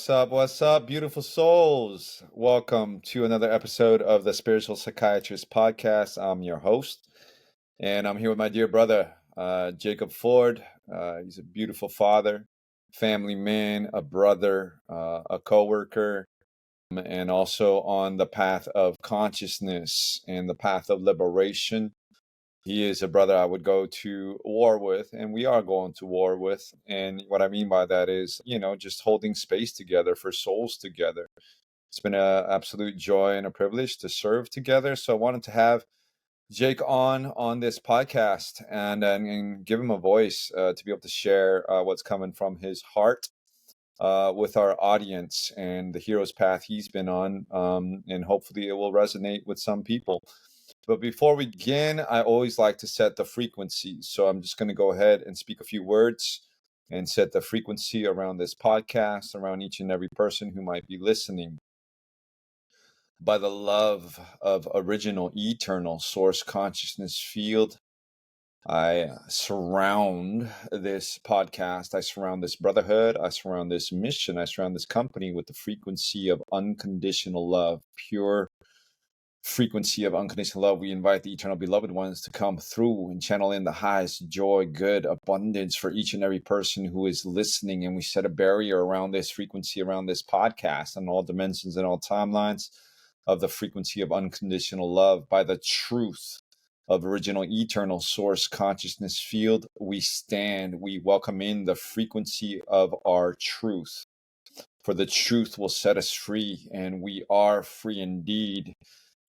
What's up? What's up, beautiful souls? Welcome to another episode of the Spiritual Psychiatrist podcast. I'm your host, and I'm here with my dear brother, Jacob Ford. He's a beautiful father, family man, a brother, a coworker, and also on the path of consciousness and the path of liberation. He is a brother I would go to war with, and we are going to war with. And what I mean by that is, just holding space together for souls together. It's been an absolute joy and a privilege to serve together. So I wanted to have Jake on this podcast and give him a voice to be able to share what's coming from his heart with our audience and the hero's path he's been on. And hopefully it will resonate with some people. But before we begin, I always like to set the frequency. So I'm just going to go ahead and speak a few words and set the frequency around this podcast, around each and every person who might be listening. By the love of original, eternal source consciousness field, I surround this podcast, I surround this brotherhood, I surround this mission, I surround this company with the frequency of unconditional love, pure frequency of unconditional love. We invite the eternal beloved ones to come through and channel in the highest joy, good, abundance for each and every person who is listening. And we set a barrier around this frequency, around this podcast, on all dimensions and all timelines of the frequency of unconditional love. By the truth of original eternal source consciousness field, we stand, we welcome in the frequency of our truth. For the truth will set us free, and we are free indeed.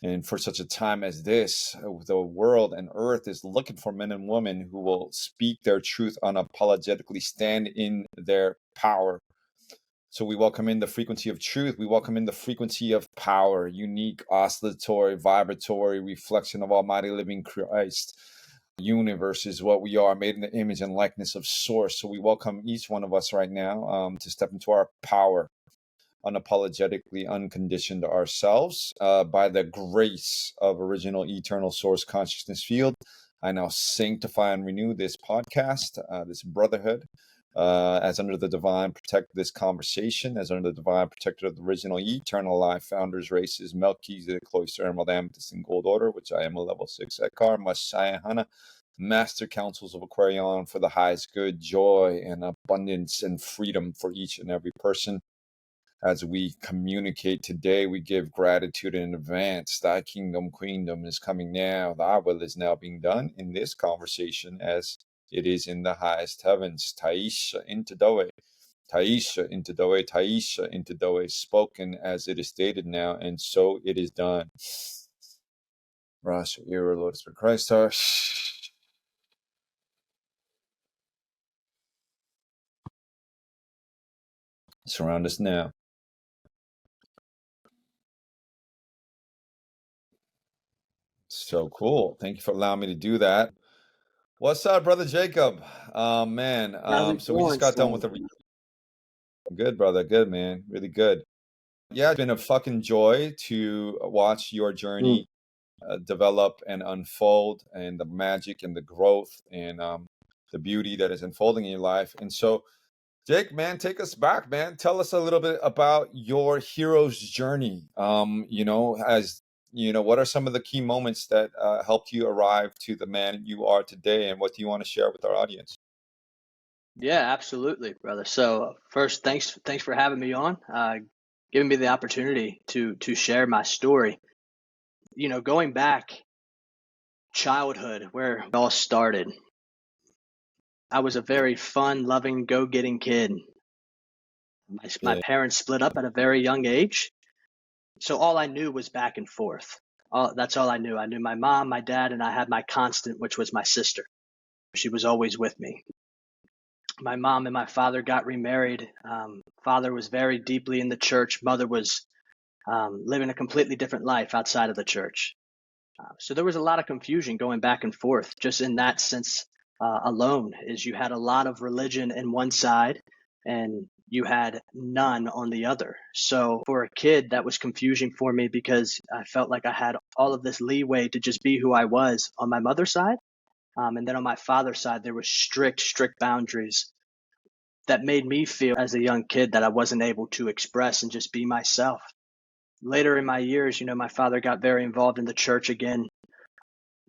And for such a time as this, the world and earth is looking for men and women who will speak their truth unapologetically, stand in their power. So we welcome in the frequency of truth. We welcome in the frequency of power, unique, oscillatory, vibratory reflection of Almighty Living Christ. Universe is what we are, made in the image and likeness of Source. So we welcome each one of us right now to step into our power, unapologetically unconditioned ourselves by the grace of original eternal source consciousness field. I now sanctify and renew this podcast, this brotherhood, as under the divine protector of this conversation, as under the divine protector of the original eternal life founders races, Melchizedek, Cloister, Emerald, Amethyst, and Gold Order, which I am a level 6 Ekar, Messiah, Hana, Master Councils of Aquarion, for the highest good, joy, and abundance and freedom for each and every person. As we communicate today, we give gratitude in advance. Thy kingdom, queendom is coming now. Thy will is now being done in this conversation as it is in the highest heavens. Taisha into Doe. Taisha into Doe. Taisha into Doe. Spoken as it is stated now, and so it is done. Rasha, Era, Lord Spirit Christ. Surround us now. So cool. Thank you for allowing me to do that. What's up, brother Jacob? Man, so we just got done with good, brother. Good, man. Really good. Yeah, it's been a fucking joy to watch your journey develop and unfold, and the magic and the growth and the beauty that is unfolding in your life. And so, Jake, man, take us back, man. Tell us a little bit about your hero's journey. What are some of the key moments that helped you arrive to the man you are today, and what do you want to share with our audience? Yeah, absolutely, brother. So first, thanks for having me on, giving me the opportunity to share my story. Going back childhood, where it all started, I was a very fun, loving, go-getting kid. My parents split up at a very young age, so all I knew was back and forth. That's all I knew. I knew my mom, my dad, and I had my constant, which was my sister. She was always with me. My mom and my father got remarried. Father was very deeply in the church. Mother was living a completely different life outside of the church. So there was a lot of confusion going back and forth just in that sense alone, is you had a lot of religion in one side and you had none on the other. So for a kid, that was confusing for me because I felt like I had all of this leeway to just be who I was on my mother's side. And then on my father's side, there were strict boundaries. that made me feel as a young kid that I wasn't able to express and just be myself. Later in my years, my father got very involved in the church again.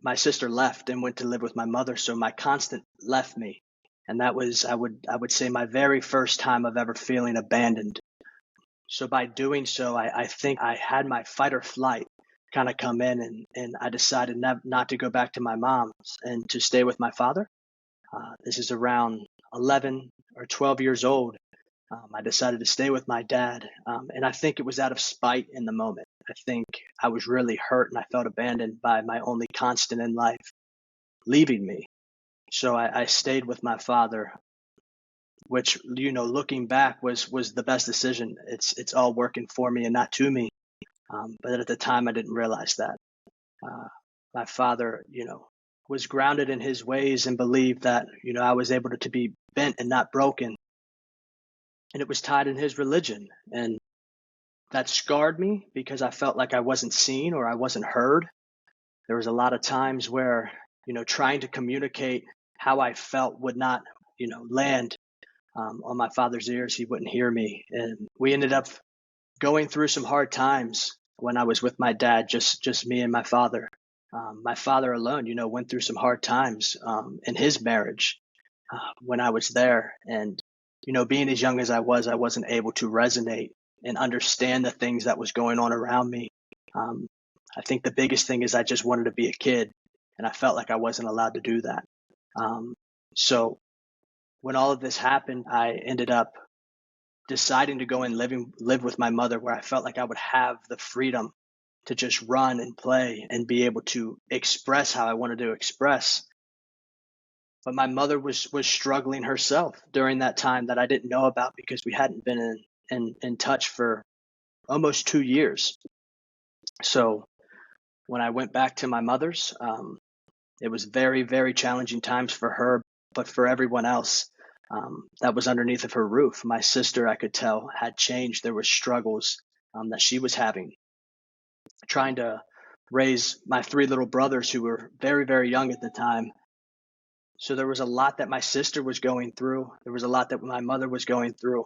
My sister left and went to live with my mother, so my constant left me. And that was, I would say, my very first time of ever feeling abandoned. So by doing so, I think I had my fight or flight kind of come in, and I decided not to go back to my mom's and to stay with my father. This is around 11 or 12 years old. I decided to stay with my dad, and I think it was out of spite in the moment. I think I was really hurt and I felt abandoned by my only constant in life leaving me. So I stayed with my father, which, looking back was the best decision. It's all working for me and not to me. But at the time, I didn't realize that. My father, was grounded in his ways and believed that, I was able to be bent and not broken. And it was tied in his religion. And that scarred me because I felt like I wasn't seen or I wasn't heard. There was a lot of times where, trying to communicate how I felt would not, land on my father's ears. He wouldn't hear me. And we ended up going through some hard times when I was with my dad, just me and my father. My father alone, went through some hard times in his marriage when I was there. And, being as young as I wasn't able to resonate and understand the things that was going on around me. I think the biggest thing is I just wanted to be a kid, and I felt like I wasn't allowed to do that. So when all of this happened, I ended up deciding to go and live with my mother, where I felt like I would have the freedom to just run and play and be able to express how I wanted to express. But my mother was struggling herself during that time that I didn't know about because we hadn't been in touch for almost 2 years. So when I went back to my mother's, it was very, very challenging times for her, but for everyone else that was underneath of her roof. My sister, I could tell, had changed. There were struggles that she was having, trying to raise my 3 little brothers who were very, very young at the time. So there was a lot that my sister was going through. There was a lot that my mother was going through.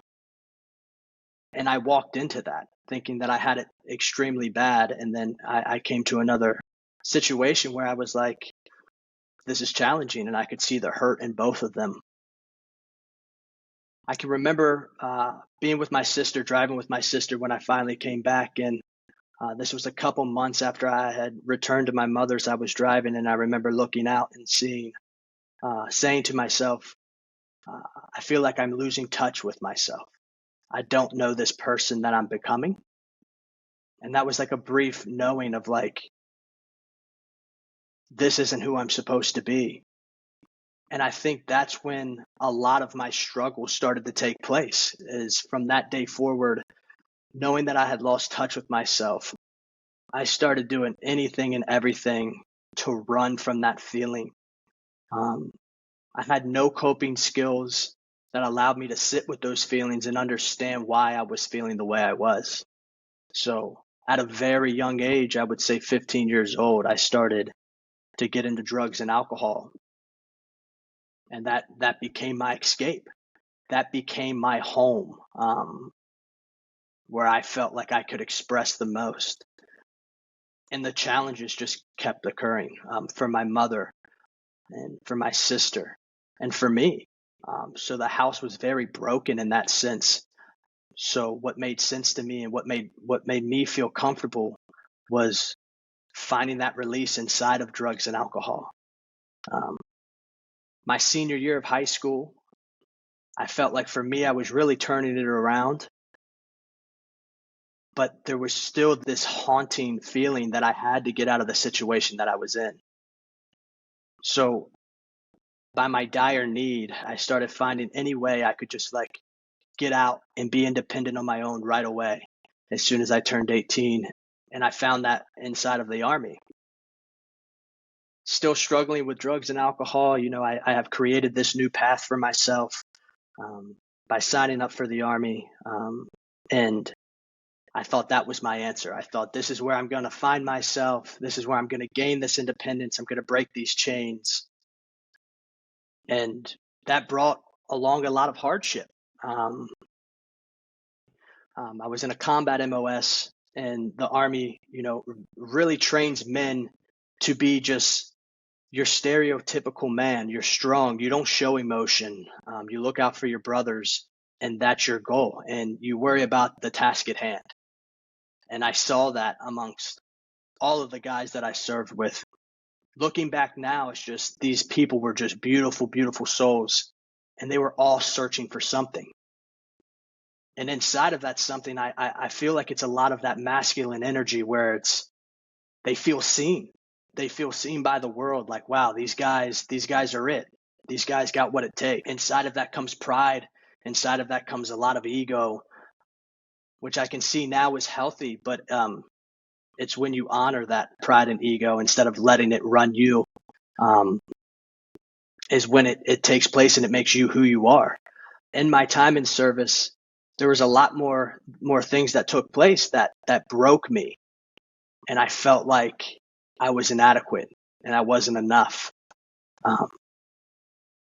And I walked into that thinking that I had it extremely bad. And then I came to another situation where I was like, this is challenging. And I could see the hurt in both of them. I can remember being with my sister, driving with my sister when I finally came back. And this was a couple months after I had returned to my mother's. I was driving, and I remember looking out and saying to myself, I feel like I'm losing touch with myself. I don't know this person that I'm becoming. And that was like a brief knowing of like, this isn't who I'm supposed to be. And I think that's when a lot of my struggle started to take place, is from that day forward, knowing that I had lost touch with myself. I started doing anything and everything to run from that feeling. I had no coping skills that allowed me to sit with those feelings and understand why I was feeling the way I was. So at a very young age, I would say 15 years old, I started to get into drugs and alcohol. And that became my escape. That became my home, where I felt like I could express the most. And the challenges just kept occurring for my mother and for my sister and for me. So the house was very broken in that sense. So what made sense to me and what made me feel comfortable was finding that release inside of drugs and alcohol. My senior year of high school, I felt like for me, I was really turning it around. But there was still this haunting feeling that I had to get out of the situation that I was in. So by my dire need, I started finding any way I could just like get out and be independent on my own right away as soon as I turned 18. And I found that inside of the Army. Still struggling with drugs and alcohol, I have created this new path for myself by signing up for the Army. And I thought that was my answer. I thought, this is where I'm going to find myself. This is where I'm going to gain this independence. I'm going to break these chains. And that brought along a lot of hardship. Um, I was in a combat MOS, and the Army, really trains men to be just your stereotypical man. You're strong. You don't show emotion. You look out for your brothers, and that's your goal. And you worry about the task at hand. And I saw that amongst all of the guys that I served with. Looking back now, it's just these people were just beautiful, beautiful souls, and they were all searching for something. And inside of that something, I feel like it's a lot of that masculine energy where they feel seen. They feel seen by the world, like, wow, these guys are it. These guys got what it takes. Inside of that comes pride. Inside of that comes a lot of ego, which I can see now is healthy, but it's when you honor that pride and ego instead of letting it run you, is when it takes place and it makes you who you are. In my time in service, there was a lot more things that took place that broke me, and I felt like I was inadequate and I wasn't enough.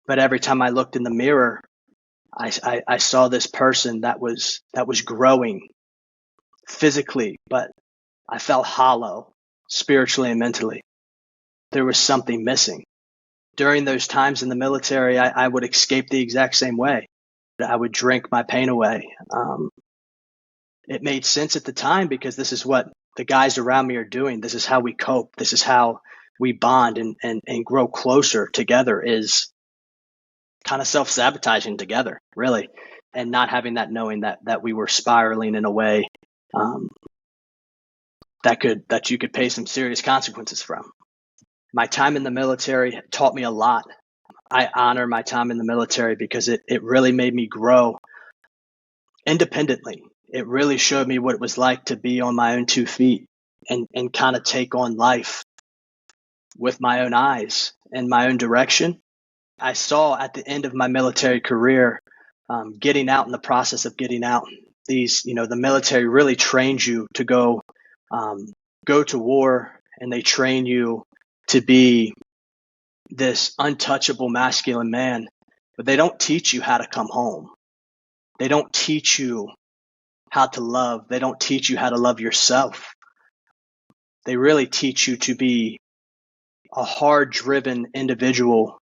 But every time I looked in the mirror, I saw this person that was growing physically, but I felt hollow spiritually and mentally. There was something missing. During those times in the military, I would escape the exact same way. I would drink my pain away. It made sense at the time because this is what the guys around me are doing. This is how we cope. This is how we bond and grow closer together, is kind of self-sabotaging together, really, and not having that knowing that we were spiraling in a way that you could pay some serious consequences from. My time in the military taught me a lot. I honor my time in the military because it really made me grow independently. It really showed me what it was like to be on my own 2 feet and kind of take on life with my own eyes and my own direction. I saw at the end of my military career, getting out, in the process of getting out, the military really trains you to go to war, and they train you to be this untouchable masculine man, but they don't teach you how to come home. They don't teach you how to love. They don't teach you how to love yourself. They really teach you to be a hard-driven individual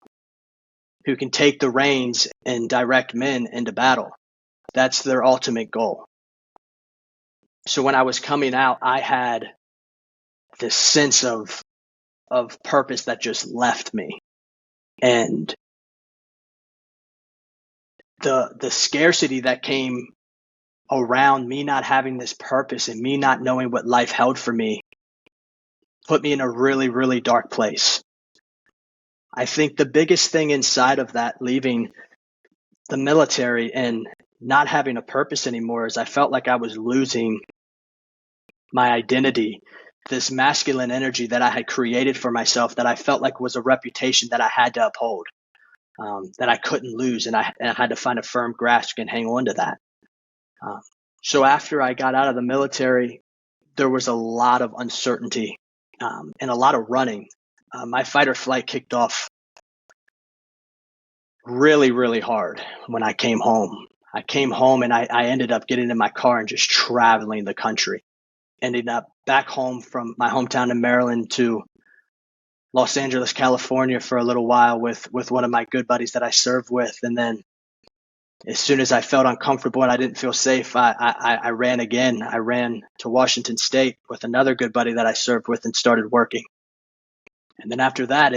who can take the reins and direct men into battle. That's their ultimate goal. So when I was coming out, I had this sense of purpose that just left me. And the scarcity that came around me not having this purpose and me not knowing what life held for me put me in a really, really dark place. I think the biggest thing inside of that, leaving the military and not having a purpose anymore, is I felt like I was losing my identity, this masculine energy that I had created for myself, that I felt like was a reputation that I had to uphold, that I couldn't lose, and I had to find a firm grasp and hang on to that. So after I got out of the military, there was a lot of uncertainty and a lot of running. My fight or flight kicked off really, really hard when I came home. I came home and I ended up getting in my car and just traveling the country. Ended up back home from my hometown in Maryland to Los Angeles, California for a little while with one of my good buddies that I served with. And then as soon as I felt uncomfortable and I didn't feel safe, I ran again. I ran to Washington State with another good buddy that I served with and started working. And then after that,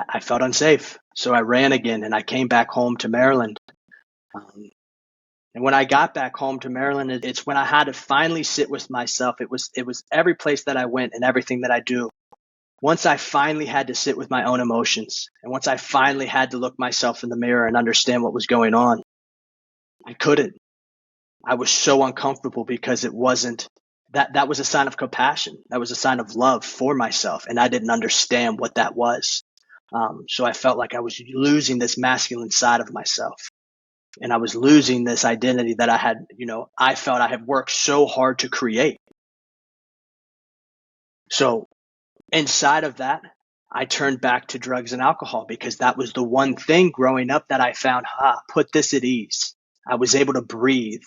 I felt unsafe. So I ran again and I came back home to Maryland. And when I got back home to Maryland, it's when I had to finally sit with myself. It was every place that I went and everything that I do. Once I finally had to sit with my own emotions, and once I finally had to look myself in the mirror and understand what was going on, I couldn't. I was so uncomfortable because it wasn't that was a sign of compassion. That was a sign of love for myself, and I didn't understand what that was. So I felt like I was losing this masculine side of myself. And I was losing this identity that I had, I felt I had worked so hard to create. So inside of that, I turned back to drugs and alcohol because that was the one thing growing up that I found, put this at ease. I was able to breathe.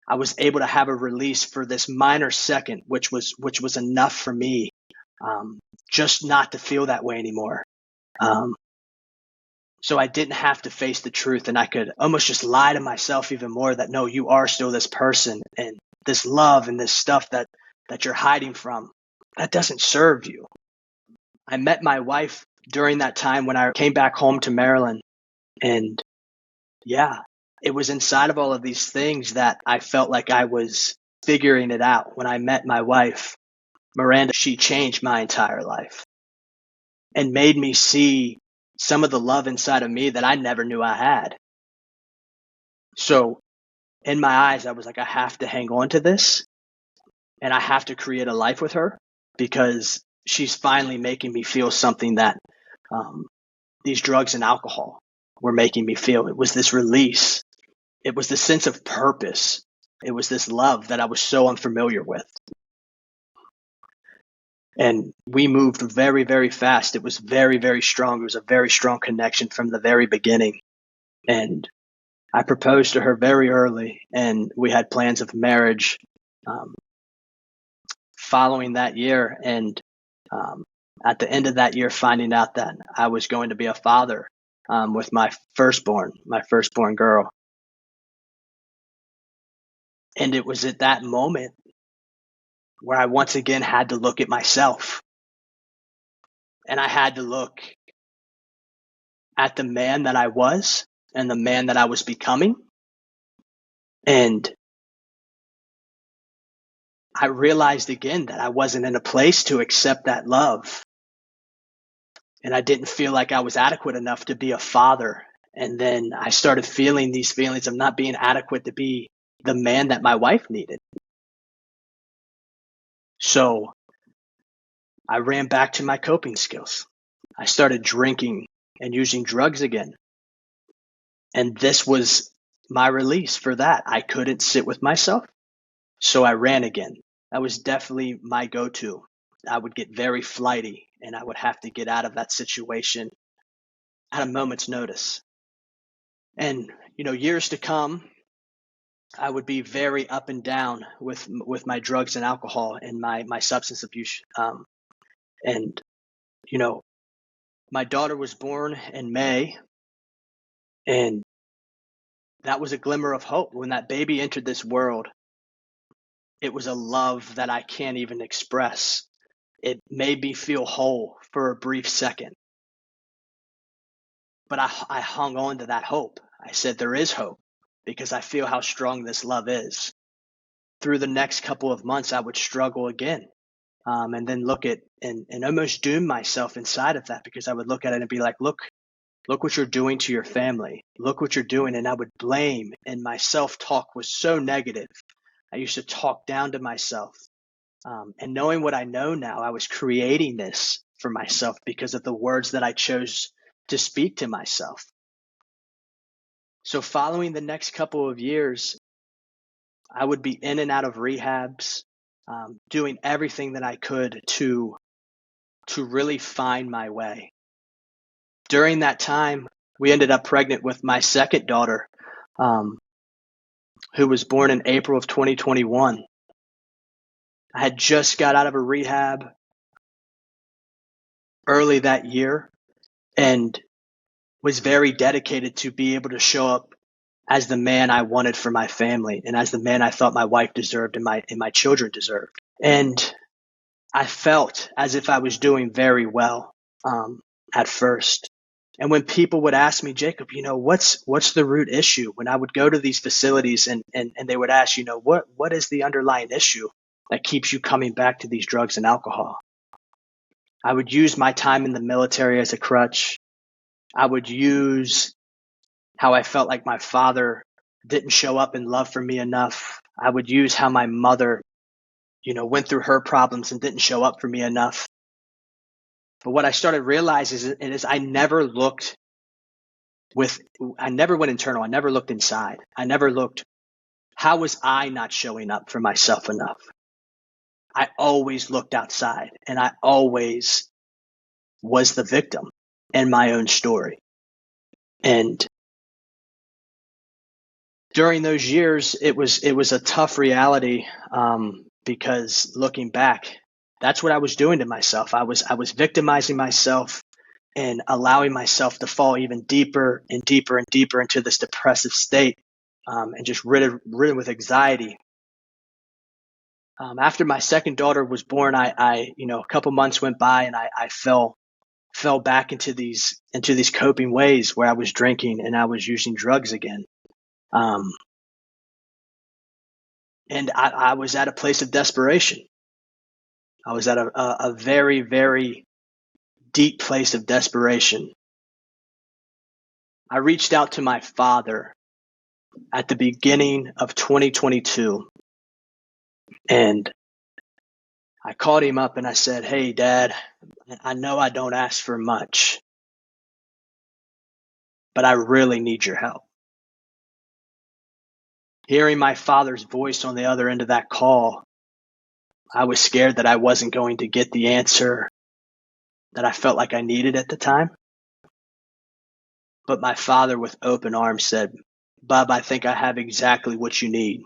I was able to have a release for this minor second, which was enough for me, just not to feel that way anymore. So I didn't have to face the truth, and I could almost just lie to myself even more that, no, you are still this person, and this love and this stuff that you're hiding from, that doesn't serve you. I met my wife during that time when I came back home to Maryland, and yeah, it was inside of all of these things that I felt like I was figuring it out. When I met my wife, Miranda, she changed my entire life and made me see some of the love inside of me that I never knew I had. So in my eyes, I was like, I have to hang on to this, and I have to create a life with her, because she's finally making me feel something that these drugs and alcohol were making me feel. It was this release. It was the sense of purpose. It was this love that I was so unfamiliar with. And we moved very, very fast. It was very, very strong. It was a very strong connection from the very beginning. And I proposed to her very early, and we had plans of marriage following that year. And at the end of that year, finding out that I was going to be a father with my firstborn girl. And it was at that moment where I once again had to look at myself. And I had to look at the man that I was and the man that I was becoming. And I realized again that I wasn't in a place to accept that love. And I didn't feel like I was adequate enough to be a father. And then I started feeling these feelings of not being adequate to be the man that my wife needed. So I ran back to my coping skills. I started drinking and using drugs again. And this was my release for that. I couldn't sit with myself, so I ran again. That was definitely my go-to. I would get very flighty, and I would have to get out of that situation at a moment's notice. And, years to come, I would be very up and down with my drugs and alcohol and my substance abuse. And, my daughter was born in May, and that was a glimmer of hope. When that baby entered this world, it was a love that I can't even express. It made me feel whole for a brief second. But I hung on to that hope. I said, there is hope, because I feel how strong this love is. Through the next couple of months, I would struggle again. And then look at and almost doom myself inside of that, because I would look at it and be like, look what you're doing to your family. Look what you're doing. And I would blame, and my self-talk was so negative. I used to talk down to myself. And knowing what I know now, I was creating this for myself because of the words that I chose to speak to myself. So following the next couple of years, I would be in and out of rehabs, doing everything that I could to really find my way. During that time, we ended up pregnant with my second daughter, who was born in April of 2021. I had just got out of a rehab early that year and was very dedicated to be able to show up as the man I wanted for my family and as the man I thought my wife deserved and my children deserved. And I felt as if I was doing very well at first. And when people would ask me, Jacob, what's the root issue? When I would go to these facilities and they would ask, what is the underlying issue that keeps you coming back to these drugs and alcohol? I would use my time in the military as a crutch. I would use how I felt like my father didn't show up in love for me enough. I would use how my mother, went through her problems and didn't show up for me enough. But what I started realizing is I never went internal. I never looked inside. I never looked, how was I not showing up for myself enough? I always looked outside, and I always was the victim in my own story. And during those years, it was a tough reality, because looking back, that's what I was doing to myself. I was victimizing myself and allowing myself to fall even deeper and deeper and deeper into this depressive state, and just ridden with anxiety. After my second daughter was born, I a couple months went by, and I fell back into these coping ways where I was drinking and I was using drugs again. And I was at a place of desperation. I was at a very, very deep place of desperation. I reached out to my father at the beginning of 2022, and I called him up and I said, "Hey, Dad, I know I don't ask for much, but I really need your help." Hearing my father's voice on the other end of that call, I was scared that I wasn't going to get the answer that I felt like I needed at the time. But my father, with open arms, said, "Bub, I think I have exactly what you need.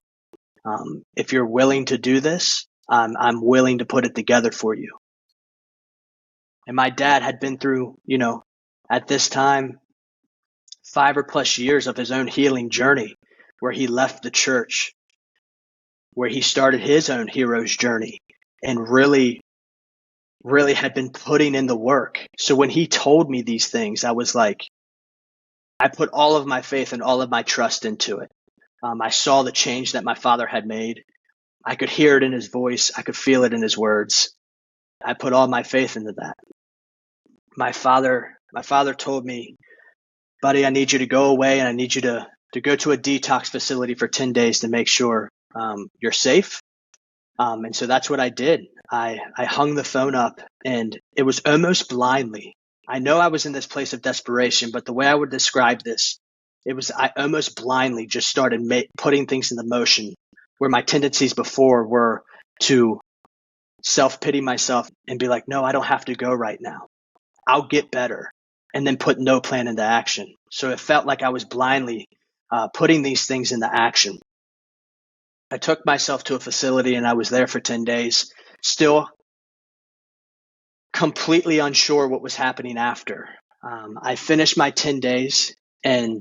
If you're willing to do this, I'm willing to put it together for you." And my dad had been through, at this time, 5+ years of his own healing journey, where he left the church, where he started his own hero's journey, and really, really had been putting in the work. So when he told me these things, I was like, I put all of my faith and all of my trust into it. I saw the change that my father had made. I could hear it in his voice. I could feel it in his words. I put all my faith into that. My father told me, "Buddy, I need you to go away, and I need you to go to a detox facility for 10 days to make sure you're safe." And so that's what I did. I hung the phone up, and it was almost blindly. I know I was in this place of desperation, but the way I would describe this, I almost blindly just started putting things into motion, where my tendencies before were to self-pity myself and be like, "No, I don't have to go right now. I'll get better," and then put no plan into action. So it felt like I was blindly putting these things into action. I took myself to a facility, and I was there for 10 days, still completely unsure what was happening after. I finished my 10 days, and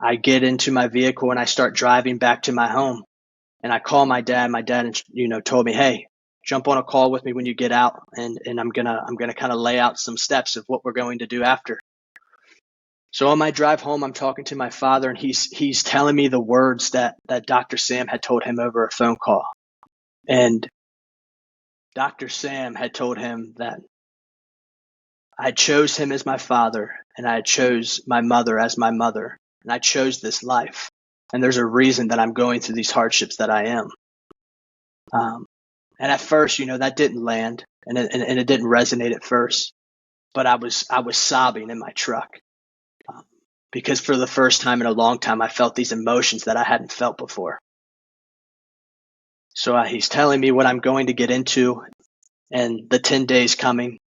I get into my vehicle and I start driving back to my home. And I call my dad. My dad, told me, "Hey, jump on a call with me when you get out, and I'm gonna kind of lay out some steps of what we're going to do after." So on my drive home, I'm talking to my father, and he's telling me the words that Dr. Sam had told him over a phone call. And Dr. Sam had told him that I chose him as my father, and I chose my mother as my mother, and I chose this life. And there's a reason that I'm going through these hardships that I am. And at first, that didn't land, and it didn't resonate at first. But I was sobbing in my truck, because for the first time in a long time, I felt these emotions that I hadn't felt before. So he's telling me what I'm going to get into, and the 10 days coming.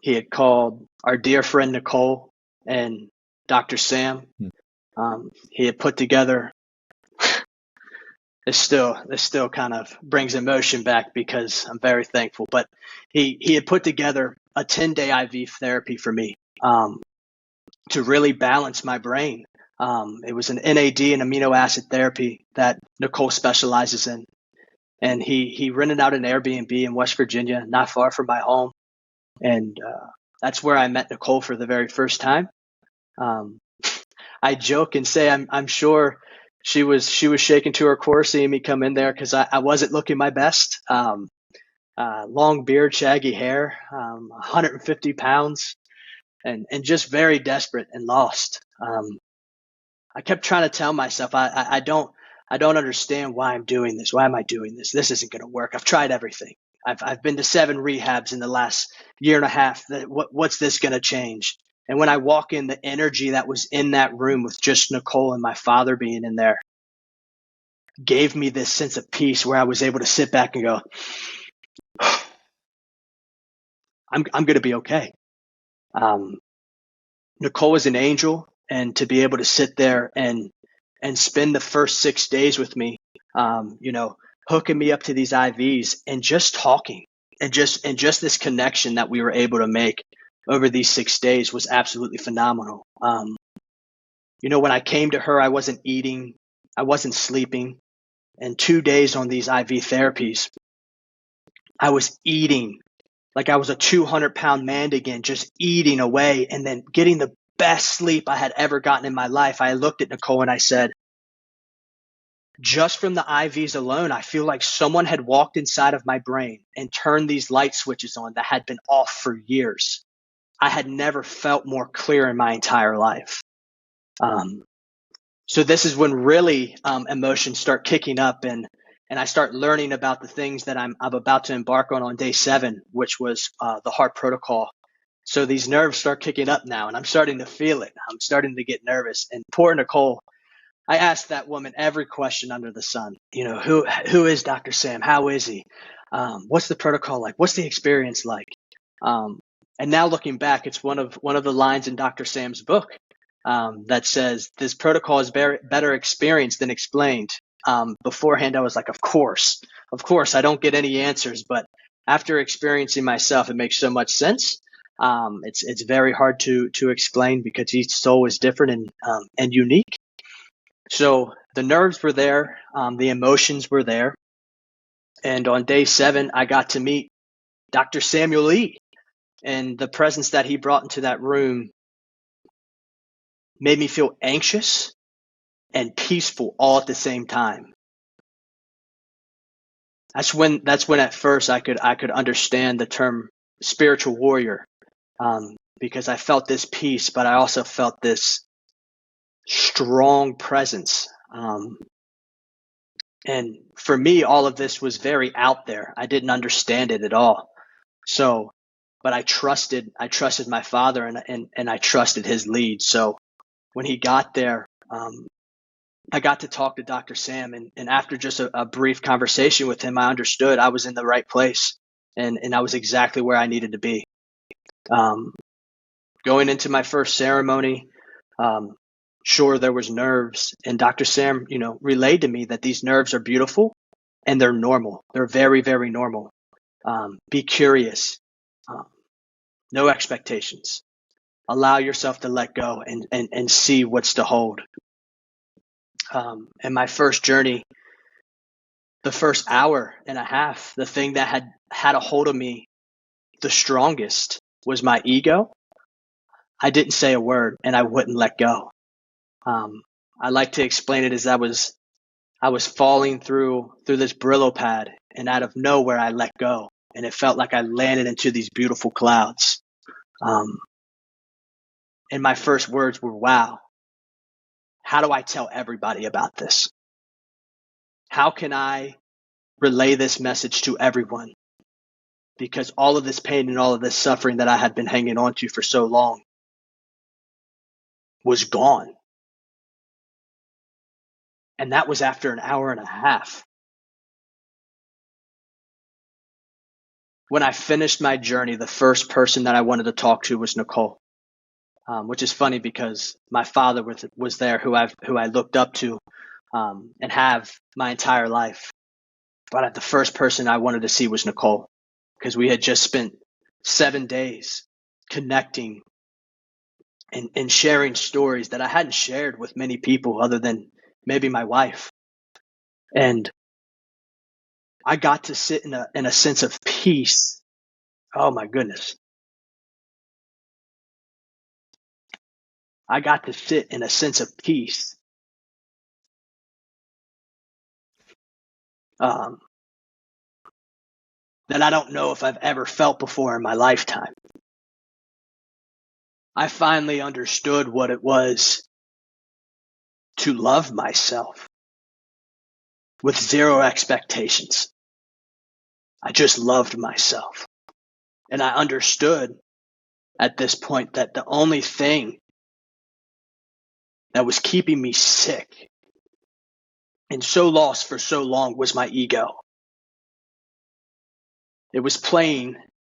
He had called our dear friend Nicole and Dr. Sam. He had put together. This still kind of brings emotion back, because I'm very thankful. But he had put together a 10-day IV therapy for me, to really balance my brain. It was an NAD and amino acid therapy that Nicole specializes in. And he rented out an Airbnb in West Virginia, not far from my home. And that's where I met Nicole for the very first time. I joke and say I'm sure she was shaking to her core seeing me come in there, because I wasn't looking my best. Long beard, shaggy hair, 150 pounds, and just very desperate and lost. I kept trying to tell myself, I don't understand why I'm doing this. Why am I doing this? This isn't going to work. I've tried everything. I've been to 7 rehabs in the last year and a half. What's this going to change? And when I walk in, the energy that was in that room with just Nicole and my father being in there gave me this sense of peace, where I was able to sit back and go, I'm going to be okay. Nicole is an angel, and to be able to sit there and and spend the first 6 days with me, hooking me up to these IVs and just talking, and just this connection that we were able to make over these 6 days was absolutely phenomenal. When I came to her, I wasn't eating, I wasn't sleeping, and 2 days on these IV therapies, I was eating like I was a 200-pound man again, just eating away and then getting the best sleep I had ever gotten in my life. I looked at Nicole and I said, just from the IVs alone, I feel like someone had walked inside of my brain and turned these light switches on that had been off for years. I had never felt more clear in my entire life. So this is when really emotions start kicking up, and I start learning about the things that I'm about to embark on day 7, which was the heart protocol. So these nerves start kicking up now, and I'm starting to feel it. I'm starting to get nervous. And poor Nicole, I asked that woman every question under the sun. Who is Dr. Sam? How is he? What's the protocol like? What's the experience like? And now looking back, it's one of the lines in Dr. Sam's book that says this protocol is better experienced than explained. Beforehand, I was like, of course, I don't get any answers, but after experiencing myself, it makes so much sense. It's very hard to explain because each soul is different and unique. So the nerves were there, the emotions were there, and on day 7, I got to meet Dr. Samuel Lee, and the presence that he brought into that room made me feel anxious and peaceful all at the same time. That's when at first I could understand the term spiritual warrior, because I felt this peace, but I also felt this strong presence. And for me, all of this was very out there. I didn't understand it at all. So, but I trusted my father, and I trusted his lead. So when he got there, I got to talk to Dr. Sam, and after just a brief conversation with him, I understood I was in the right place, and I was exactly where I needed to be. Going into my first ceremony, sure, there was nerves, and Dr. Sam, relayed to me that these nerves are beautiful and they're normal. They're very, very normal. Be curious. No expectations. Allow yourself to let go and see what's to hold. In my first journey, the first hour and a half, the thing that had a hold of me the strongest was my ego. I didn't say a word, and I wouldn't let go. I like to explain it as I was falling through this Brillo pad, and out of nowhere I let go, and it felt like I landed into these beautiful clouds. And my first words were, wow, how do I tell everybody about this? How can I relay this message to everyone? Because all of this pain and all of this suffering that I had been hanging on to for so long was gone. And that was after an hour and a half. When I finished my journey, the first person that I wanted to talk to was Nicole, which is funny because my father was there, who I looked up to and have my entire life. But the first person I wanted to see was Nicole, because we had just spent 7 days connecting and sharing stories that I hadn't shared with many people other than maybe my wife. And I got to sit in a sense of peace. Oh my goodness. I got to sit in a sense of peace. That I don't know if I've ever felt before in my lifetime. I finally understood what it was to love myself with zero expectations. I just loved myself. And I understood at this point that the only thing that was keeping me sick and so lost for so long was my ego. It was playing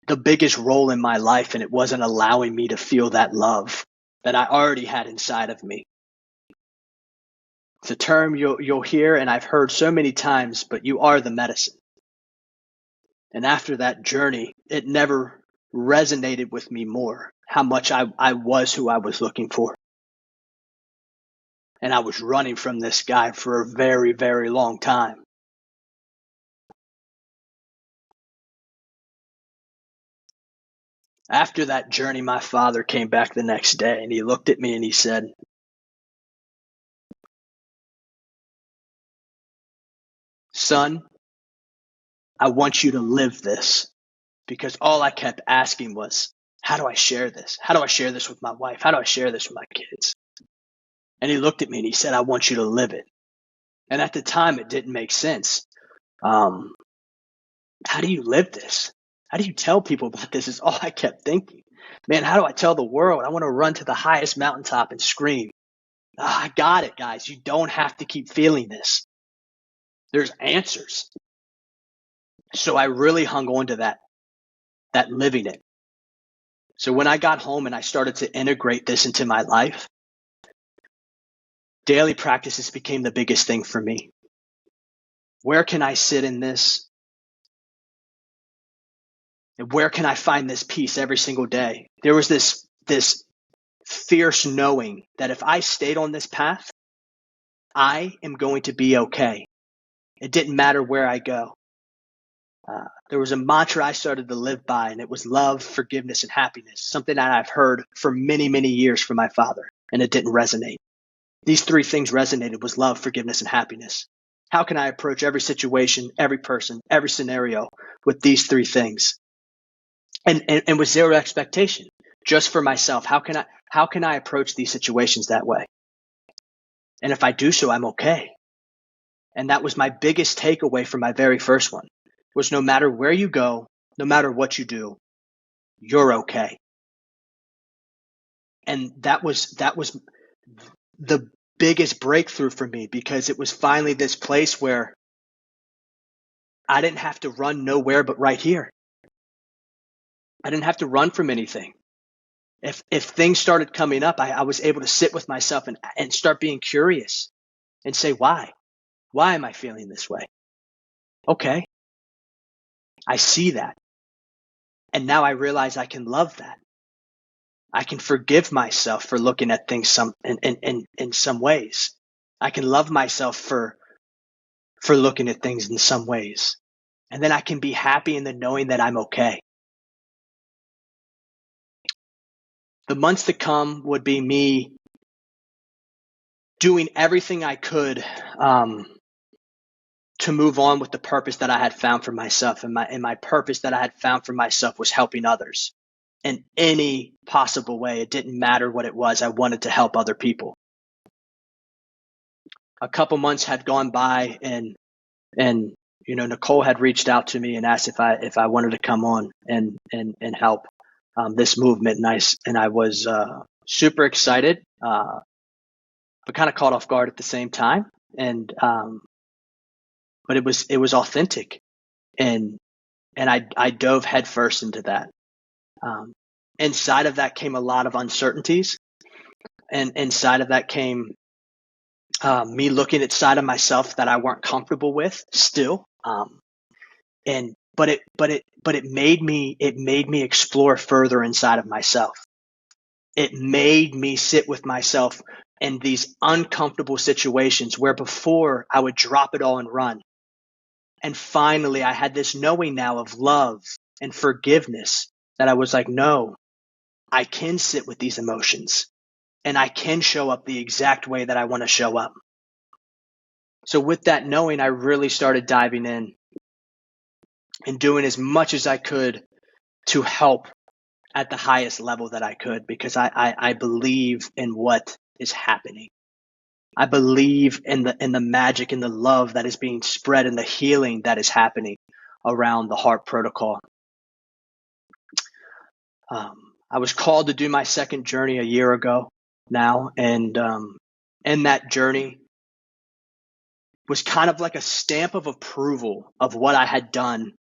the biggest role in my life, and it wasn't allowing me to feel that love that I already had inside of me. It's a term you'll hear, and I've heard so many times, but you are the medicine. And after that journey, it never resonated with me more how much I was who I was looking for. And I was running from this guy for a very, very long time. After that journey, my father came back the next day and he looked at me and he said, "Son, I want you to live this." Because all I kept asking was, how do I share this? How do I share this with my wife? How do I share this with my kids? And he looked at me and he said, "I want you to live it." And at the time, it didn't make sense. How do you live this? How do you tell people about this is all I kept thinking. Man, how do I tell the world? I want to run to the highest mountaintop and scream. I got it, guys. You don't have to keep feeling this. There's answers. So I really hung on to that living it. So when I got home and I started to integrate this into my life, daily practices became the biggest thing for me. Where can I sit in this? And where can I find this peace every single day? There was this fierce knowing that if I stayed on this path, I am going to be okay. It didn't matter where I go. There was a mantra I started to live by, and it was love, forgiveness, and happiness, something that I've heard for many, many years from my father, and it didn't resonate. These three things resonated: was love, forgiveness, and happiness. How can I approach every situation, every person, every scenario with these three things? And with zero expectation, just for myself. How can I approach these situations that way? And if I do so, I'm okay. And that was my biggest takeaway from my very first one, was no matter where you go, no matter what you do, you're okay. And that was the biggest breakthrough for me, because it was finally this place where I didn't have to run nowhere but right here. I didn't have to run from anything. If things started coming up, I was able to sit with myself and start being curious and say, why? Why am I feeling this way? Okay, I see that. And now I realize I can love that. I can forgive myself for looking at things in some ways. I can love myself for looking at things in some ways. And then I can be happy in the knowing that I'm okay. The months to come would be me doing everything I could to move on with the purpose that I had found for myself. And my purpose that I had found for myself was helping others in any possible way. It didn't matter what it was. I wanted to help other people. A couple months had gone by, and Nicole had reached out to me and asked if I wanted to come on and help this movement. And I was super excited, but kind of caught off guard at the same time. And but it was authentic, and I dove headfirst into that. Inside of that came a lot of uncertainties, and inside of that came me looking at side of myself that I weren't comfortable with still. But it made me explore further inside of myself. It made me sit with myself in these uncomfortable situations where before I would drop it all and run. And finally, I had this knowing now of love and forgiveness that I was like, no, I can sit with these emotions and I can show up the exact way that I want to show up. So with that knowing, I really started diving in and doing as much as I could to help at the highest level that I could, because I believe in what is happening. I believe in the magic and the love that is being spread and the healing that is happening around the heart protocol. I was called to do my second journey a year ago now, and in that journey was kind of like a stamp of approval of what I had done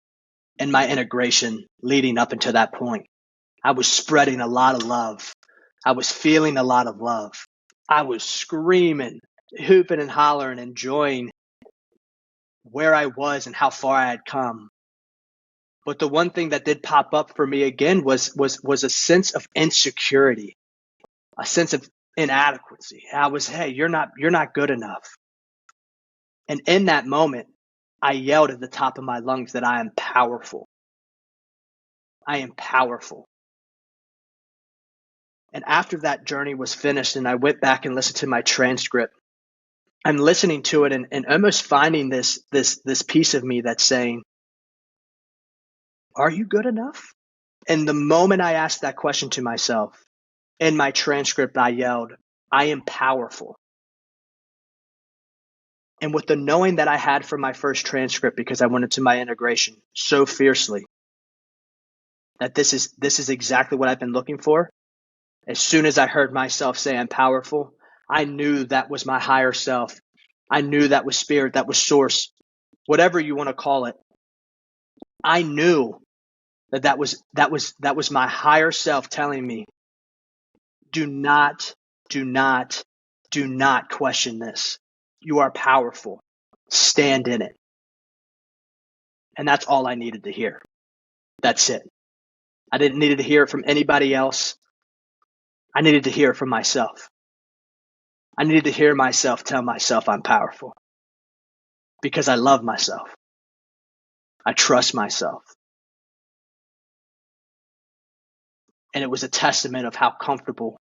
in my integration leading up until that point. I was spreading a lot of love. I was feeling a lot of love. I was screaming hooping and hollering, enjoying where I was and how far I had come. But the one thing that did pop up for me again was a sense of insecurity, a sense of inadequacy. I was, hey, you're not good enough. And in that moment, I yelled at the top of my lungs that I am powerful. I am powerful. And after that journey was finished and I went back and listened to my transcript, I'm listening to it and almost finding this piece of me that's saying, are you good enough? And the moment I asked that question to myself, in my transcript, I yelled, I am powerful. And with the knowing that I had from my first transcript, because I went into my integration so fiercely, that this is exactly what I've been looking for. As soon as I heard myself say I'm powerful, I knew that was my higher self. I knew that was spirit, that was source, whatever you want to call it. I knew that was my higher self telling me, do not question this. You are powerful. Stand in it. And that's all I needed to hear. That's it. I didn't need to hear it from anybody else. I needed to hear it from myself. I needed to hear myself tell myself I'm powerful because I love myself. I trust myself. And it was a testament of how comfortable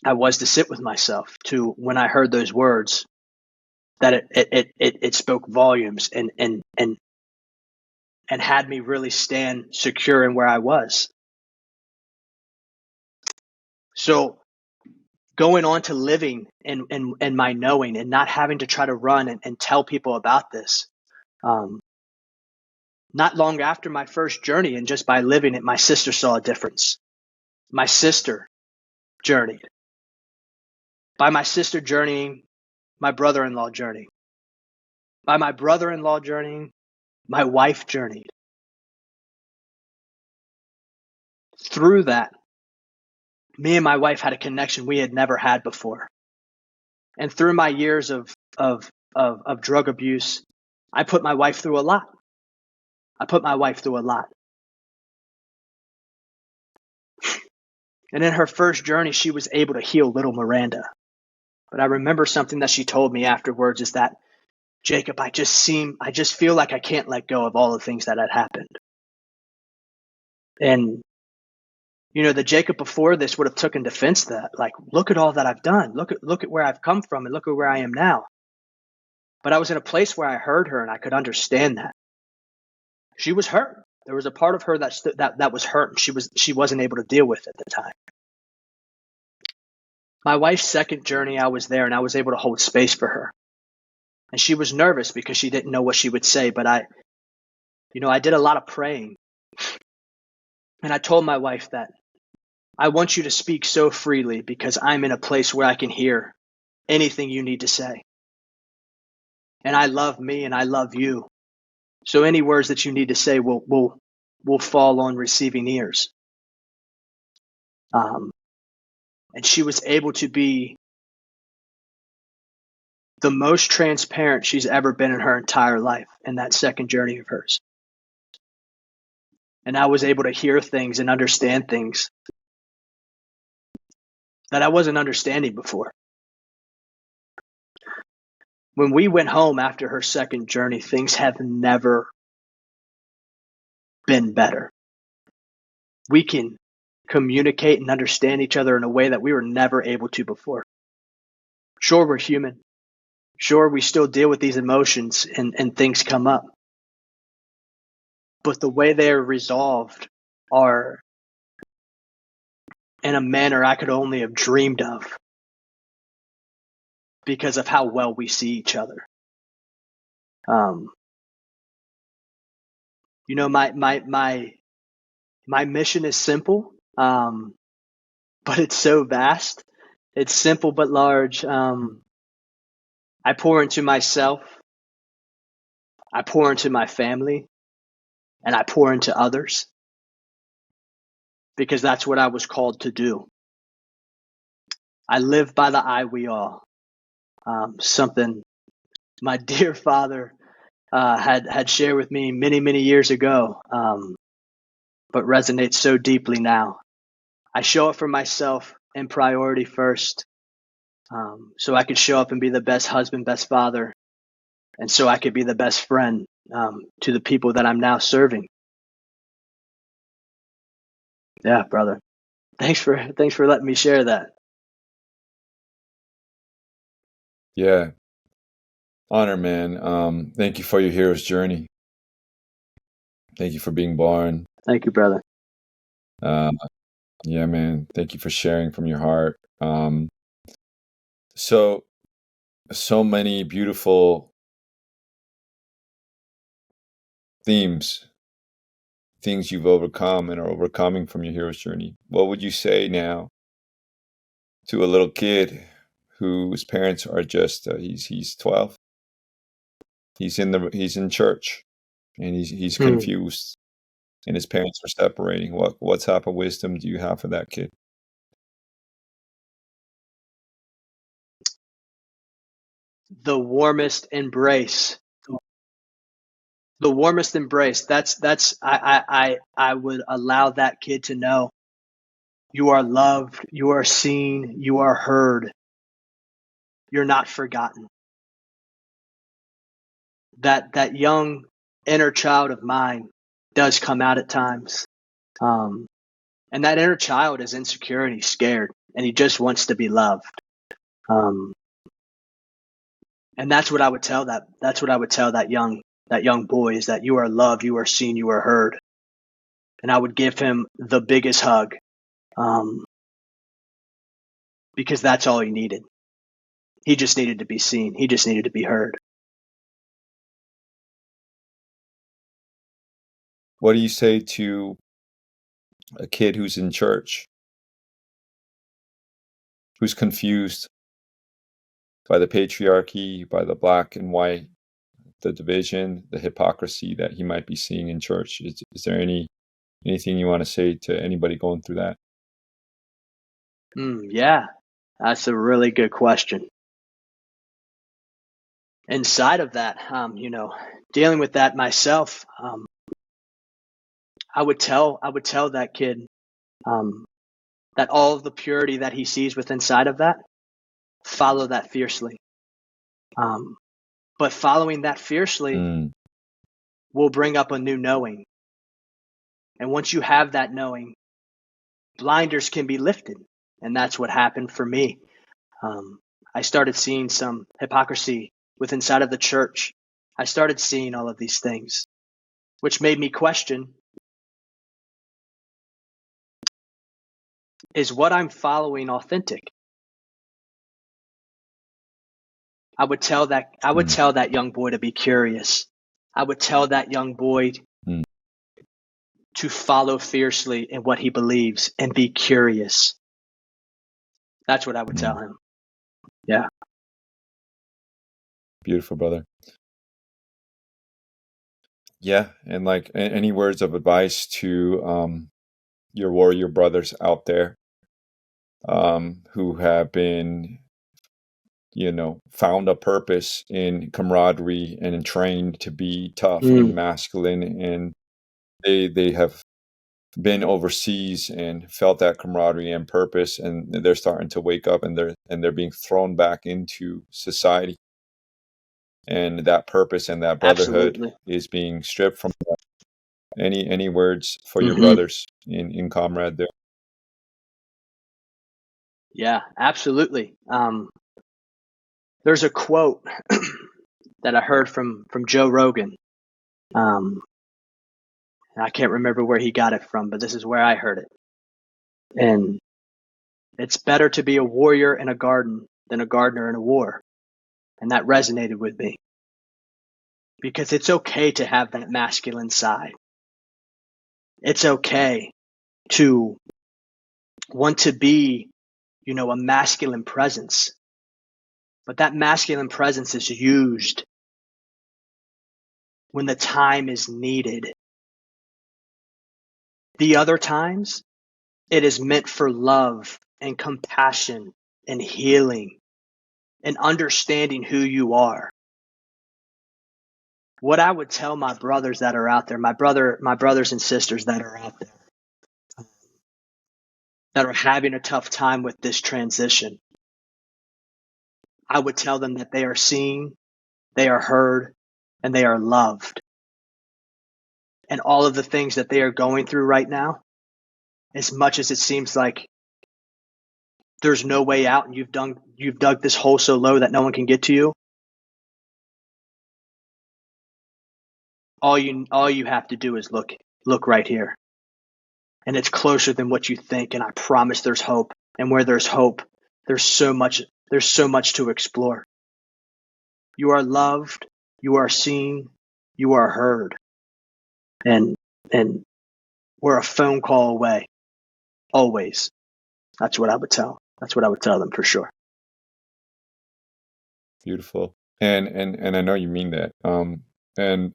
I was to sit with myself to when I heard those words, that it spoke volumes and had me really stand secure in where I was. So going on to living in my knowing and not having to try to run and tell people about this. Not long after my first journey, and just by living it, my sister saw a difference. My sister journeyed. By my sister journeying, my brother-in-law journeyed. By my brother-in-law journeying, my wife journeyed. Through that, me and my wife had a connection we had never had before. And through my years of drug abuse, I put my wife through a lot. And in her first journey, she was able to heal little Miranda. But I remember something that she told me afterwards is that, Jacob, I just feel like I can't let go of all the things that had happened. And, the Jacob before this would have taken defense to that. Like, look at all that I've done. Look at where I've come from and look at where I am now. But I was in a place where I heard her and I could understand that. She was hurt. There was a part of her that was hurt and she wasn't able to deal with at the time. My wife's second journey, I was there and I was able to hold space for her. And she was nervous because she didn't know what she would say. But I did a lot of praying. And I told my wife that I want you to speak so freely because I'm in a place where I can hear anything you need to say. And I love me and I love you. So any words that you need to say will fall on receiving ears. And she was able to be the most transparent she's ever been in her entire life in that second journey of hers. And I was able to hear things and understand things that I wasn't understanding before. When we went home after her second journey, things have never been better. We can communicate and understand each other in a way that we were never able to before. Sure, we're human. Sure, we still deal with these emotions and things come up. But the way they are resolved are in a manner I could only have dreamed of because of how well we see each other. My mission is simple, but it's so vast. It's simple but large. I pour into myself, I pour into my family, and I pour into others because that's what I was called to do. I live by the I, we all. something my dear father had shared with me many years ago, but resonates so deeply now. I show up for myself in priority first, so I could show up and be the best husband, best father, and so I could be the best friend to the people that I'm now serving. Yeah, brother. Thanks for letting me share that. Yeah. Honor, man. Thank you for your hero's journey. Thank you for being born. Thank you, brother. Yeah, man. Thank you for sharing from your heart. So many beautiful themes, things you've overcome and are overcoming from your hero's journey. What would you say now to a little kid whose parents are just he's 12. He's in church and he's confused and his parents are separating. What type of wisdom do you have for that kid? The warmest embrace. The warmest embrace. I would allow that kid to know you are loved, you are seen, you are heard. You're not forgotten. That young inner child of mine does come out at times. And that inner child is insecure and he's scared and he just wants to be loved. And that's what I would tell that young boy is that you are loved, you are seen, you are heard. And I would give him the biggest hug. Because that's all he needed. He just needed to be seen. He just needed to be heard. What do you say to a kid who's in church, who's confused by the patriarchy, by the black and white, the division, the hypocrisy that he might be seeing in church? Is there anything you want to say to anybody going through that? Yeah, that's a really good question. Inside of that, dealing with that myself, I would tell that kid that all of the purity that he sees within inside of that, follow that fiercely. But following that fiercely will bring up a new knowing. And once you have that knowing, blinders can be lifted. And that's what happened for me. I started seeing some hypocrisy within inside of the church. I started seeing all of these things, which made me question, is what I'm following authentic? I would tell that young boy to be curious. I would tell that young boy to follow fiercely in what he believes and be curious. That's what I would tell him. Yeah. Beautiful, brother. Yeah, and like any words of advice to your warrior brothers out there who have been, found a purpose in camaraderie and trained to be tough and masculine, and they have been overseas and felt that camaraderie and purpose, and they're starting to wake up, and they're being thrown back into society, and that purpose and that brotherhood Absolutely. is being stripped from them. Any words for your brothers in comrade there? Yeah, absolutely. There's a quote that I heard from Joe Rogan. I can't remember where he got it from, but this is where I heard it. And it's better to be a warrior in a garden than a gardener in a war. And that resonated with me. Because it's okay to have that masculine side. It's okay to want to be, a masculine presence. But that masculine presence is used when the time is needed. The other times, it is meant for love and compassion and healing. and understanding who you are. What I would tell my brothers that are out there, my brothers and sisters that are out there, that are having a tough time with this transition, I would tell them that they are seen, they are heard, and they are loved. And all of the things that they are going through right now, as much as it seems like there's no way out and you've dug this hole so low that no one can get to you, all you have to do is look right here. And it's closer than what you think, and I promise there's hope. And where there's hope, there's so much to explore. You are loved, you are seen, you are heard. And we're a phone call away. Always. That's what I would tell them for sure. Beautiful. And I know you mean that. And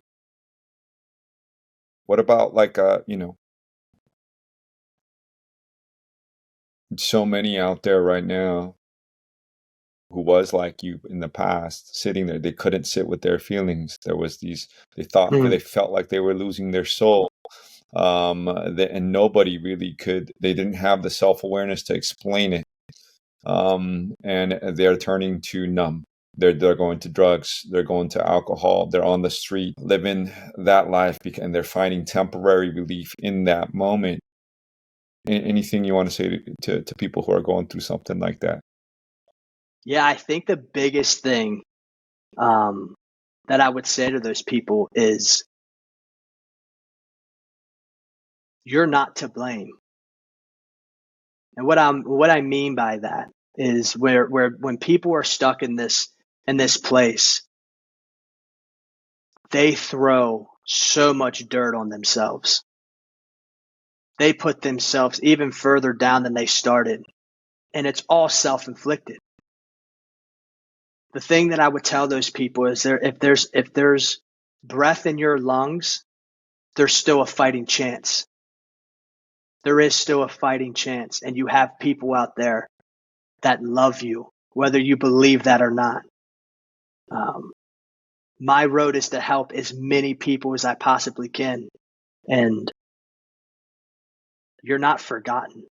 what about like so many out there right now who was like you in the past, sitting there, they couldn't sit with their feelings. There was they felt like they were losing their soul. And nobody really they didn't have the self-awareness to explain it. And they're turning to numb. They're going to drugs, they're going to alcohol, they're on the street living that life, and they're finding temporary relief in that moment. Anything you want to say to people who are going through something like that? Yeah, I think the biggest thing that I would say to those people is, you're not to blame. And what I mean by that is where when people are stuck in this place, they throw so much dirt on themselves. They put themselves even further down than they started, and it's all self-inflicted. The thing that I would tell those people is, if there's breath in your lungs, there's still a fighting chance. There is still a fighting chance, and you have people out there that love you, whether you believe that or not. My road is to help as many people as I possibly can, and you're not forgotten.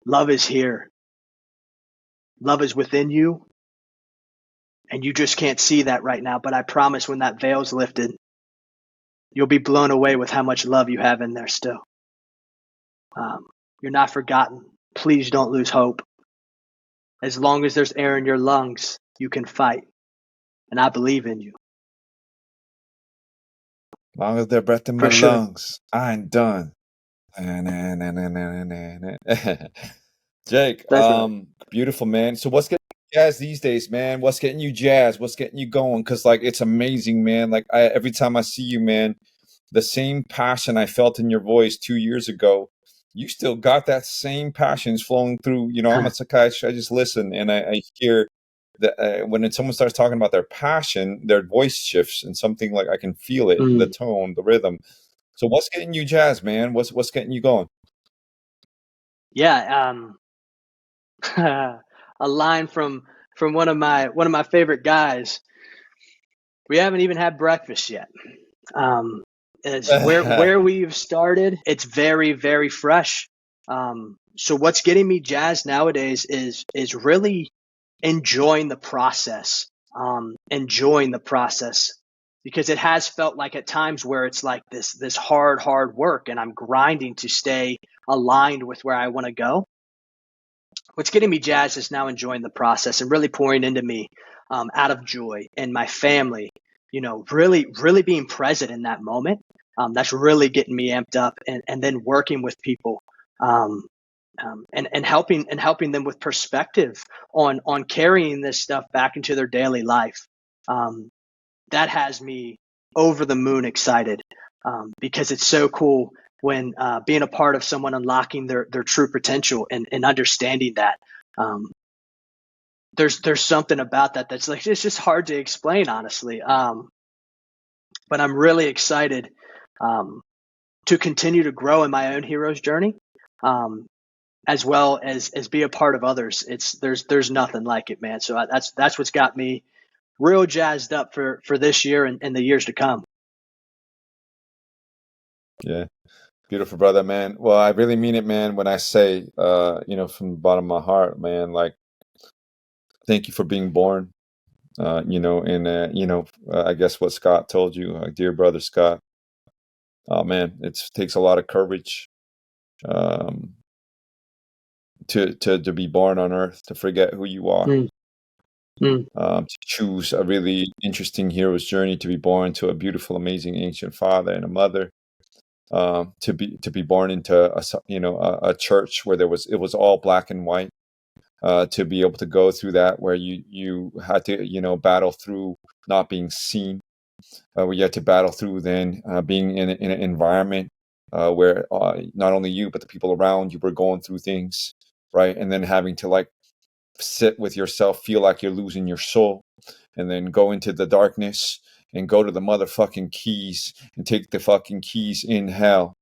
Love is here. Love is within you, and you just can't see that right now, but I promise when that veil's lifted, you'll be blown away with how much love you have in there still. You're not forgotten. Please don't lose hope. As long as there's air in your lungs, you can fight, and I believe in you. As long as there's breath in my For sure. lungs, I ain't done. Jake, beautiful, man. So what's getting you jazzed these days, man? What's getting you jazzed? What's getting you going? Because like it's amazing, man. Like every time I see you, man, the same passion I felt in your voice 2 years ago, you still got that same passion flowing through. You know, I'm a psychiatrist. I just listen and I hear that when someone starts talking about their passion, their voice shifts and something like I can feel it, the tone, the rhythm. So what's getting you jazzed, man? What's getting you going? Yeah, a line from one of my favorite guys. We haven't even had breakfast yet. Is where we've started. It's very, very fresh. So what's getting me jazzed nowadays is really enjoying the process. Because it has felt like at times where it's like this hard work, and I'm grinding to stay aligned with where I want to go. What's getting me jazzed is now enjoying the process and really pouring into me out of joy and my family, really, really being present in that moment. That's really getting me amped up, and then working with people and helping them with perspective on carrying this stuff back into their daily life. That has me over the moon excited because it's so cool when being a part of someone unlocking their true potential and understanding that. There's something about that's like, it's just hard to explain, honestly. But I'm really excited to continue to grow in my own hero's journey, as well as be a part of others. There's nothing like it, man. So that's what's got me real jazzed up for this year and the years to come. Yeah. Beautiful, brother, man. Well, I really mean it, man, when I say, from the bottom of my heart, man, like, thank you for being born. I guess what Scott told you, dear brother Scott. Oh man, it takes a lot of courage um, to be born on Earth, to forget who you are, Mm, mm, to choose a really interesting hero's journey, to be born to a beautiful, amazing ancient father and a mother, to be born into a church where it was all black and white, to be able to go through that where you had to battle through not being seen, where you had to battle through then being in an environment where not only you but the people around you were going through things, right? And then having to like sit with yourself, feel like you're losing your soul, and then go into the darkness and go to the motherfucking keys and take the fucking keys in hell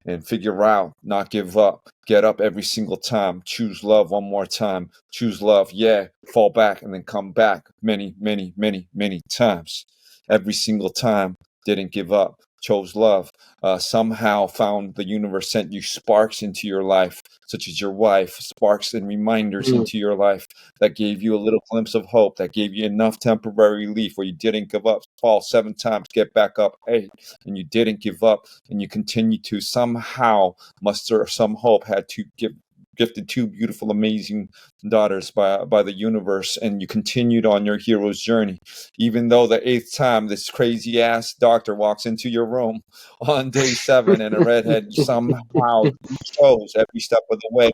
and figure out, not give up, get up every single time, choose love one more time, choose love, yeah, fall back and then come back many, many, many, many times. Every single time, didn't give up, chose love, somehow found the universe sent you sparks into your life, such as your wife, sparks and reminders mm, into your life that gave you a little glimpse of hope, that gave you enough temporary relief where you didn't give up, fall 7 times, get back up 8, and you didn't give up, and you continue to somehow muster some hope, had to gifted 2 beautiful, amazing daughters by the universe, and you continued on your hero's journey, even though the 8th time this crazy ass doctor walks into your room on day 7 and a redhead, you somehow chose every step of the way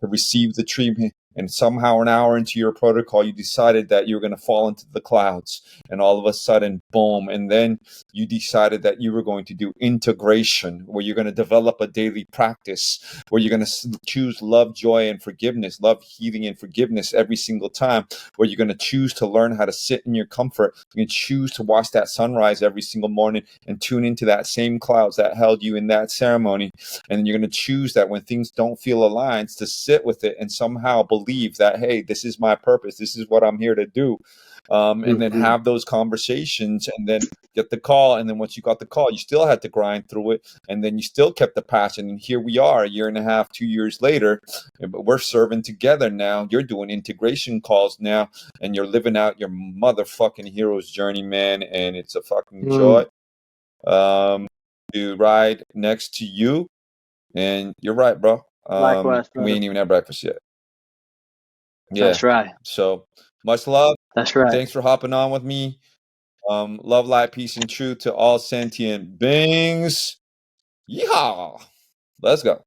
to receive the treatment. And somehow, an hour into your protocol, you decided that you were going to fall into the clouds. And all of a sudden, boom. And then you decided that you were going to do integration, where you're going to develop a daily practice, where you're going to choose love, joy, and forgiveness, love, healing, and forgiveness every single time, where you're going to choose to learn how to sit in your comfort. You can choose to watch that sunrise every single morning and tune into that same clouds that held you in that ceremony. And you're going to choose that when things don't feel aligned, to sit with it and somehow believe that, hey, this is my purpose, this is what I'm here to do, and then have those conversations, and then get the call. And then once you got the call, you still had to grind through it, and then you still kept the passion. And here we are, a year and a half, 2 years later, but we're serving together now. You're doing integration calls now, and you're living out your motherfucking hero's journey, man. And it's a fucking joy to ride next to you. And you're right, bro. likewise, We brother. ain't even had breakfast yet. Yeah. That's right. So much love. That's right. Thanks for hopping on with me. Love, light, peace, and truth to all sentient beings. Yeehaw. Let's go.